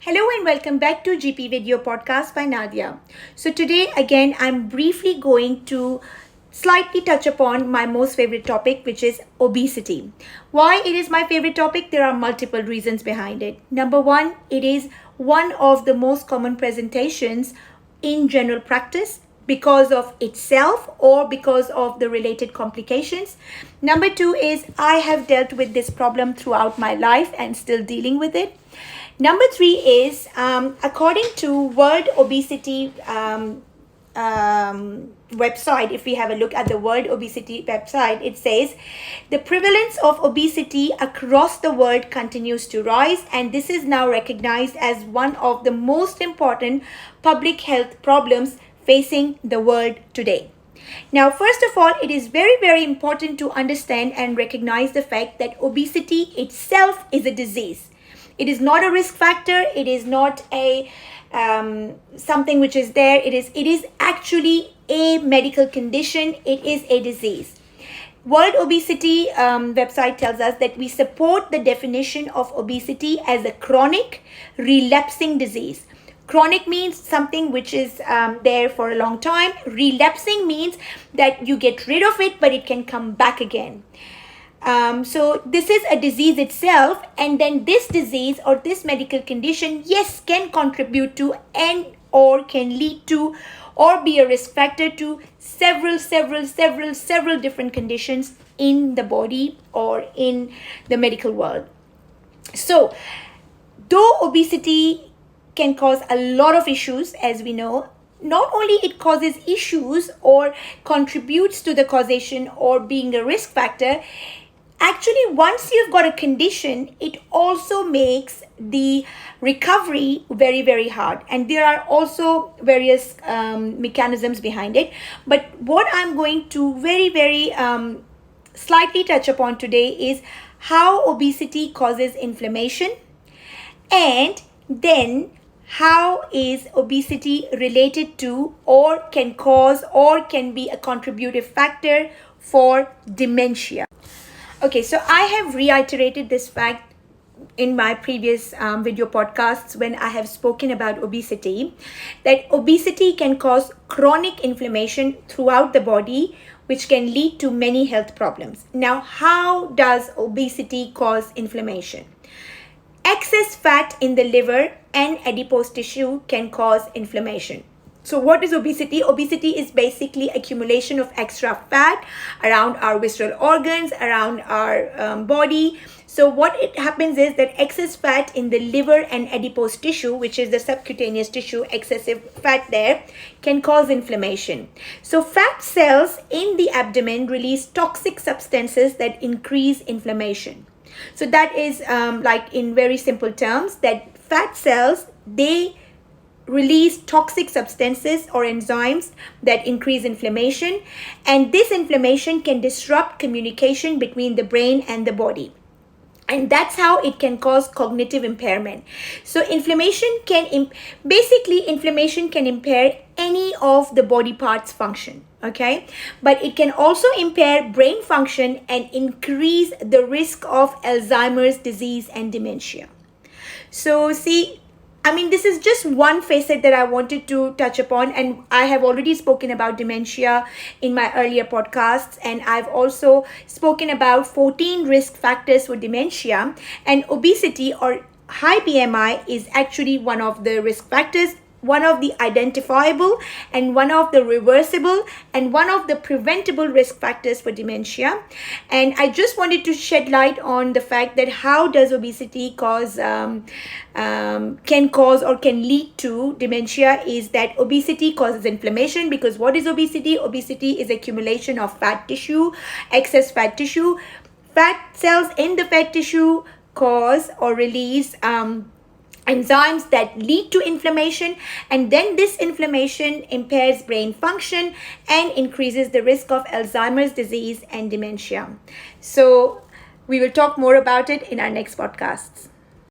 Hello and welcome back to GP Video Podcast by Nadia. So today again I'm briefly going to slightly touch upon my most favorite topic, which is obesity. Why it is my favorite topic? There are multiple reasons behind it. Number one, it is one of the most common presentations in general practice because of itself or because of the related complications. Number two is I have dealt with this problem throughout my life and still dealing with it. Number three is according to World Obesity website, if we have a look at the World Obesity website, it says the prevalence of obesity across the world continues to rise, and this is now recognized as one of the most important public health problems facing the world today. Now, first of all, it is very, very important to understand and recognize the fact that obesity itself is a disease. It is not a risk factor. It is not a something which is there. It is actually a medical condition. It is a disease. World Obesity website tells us that we support the definition of obesity as a chronic, relapsing disease. Chronic means something which is there for a long time. Relapsing means that you get rid of it, but it can come back again. So this is a disease itself, and then this disease or this medical condition, yes, can contribute to and or can lead to or be a risk factor to several different conditions in the body or in the medical world. So though obesity can cause a lot of issues, as we know, not only it causes issues or contributes to the causation or being a risk factor, actually, once you've got a condition, it also makes the recovery very, very hard. And there are also various mechanisms behind it. But what I'm going to very slightly touch upon today is how obesity causes inflammation, and then how is obesity related to or can cause or can be a contributive factor for dementia. Okay, so I have reiterated this fact in my previous video podcasts when I have spoken about obesity, that obesity can cause chronic inflammation throughout the body, which can lead to many health problems. Now, how does obesity cause inflammation? Excess fat in the liver and adipose tissue can cause inflammation. So what is obesity? Obesity is basically accumulation of extra fat around our visceral organs, around our body. So what it happens is that excess fat in the liver and adipose tissue, which is the subcutaneous tissue, excessive fat there, can cause inflammation. So fat cells in the abdomen release toxic substances that increase inflammation. So that is like in very simple terms, that fat cells, they release toxic substances or enzymes that increase inflammation, and this inflammation can disrupt communication between the brain and the body, and that's how it can cause cognitive impairment. So inflammation can impair any of the body parts function, okay, but it can also impair brain function and increase the risk of Alzheimer's disease and dementia. So see, this is just one facet that I wanted to touch upon, and I have already spoken about dementia in my earlier podcasts, and I've also spoken about 14 risk factors for dementia, and obesity or high BMI is actually one of the risk factors, one of the identifiable and one of the reversible and one of the preventable risk factors for dementia. And I just wanted to shed light on the fact that how does obesity can cause or can lead to dementia is that obesity causes inflammation, because what is obesity? Obesity is accumulation of fat tissue, excess fat tissue. Fat cells in the fat tissue cause or release enzymes that lead to inflammation, and then this inflammation impairs brain function and increases the risk of Alzheimer's disease and dementia. So we will talk more about it in our next podcasts.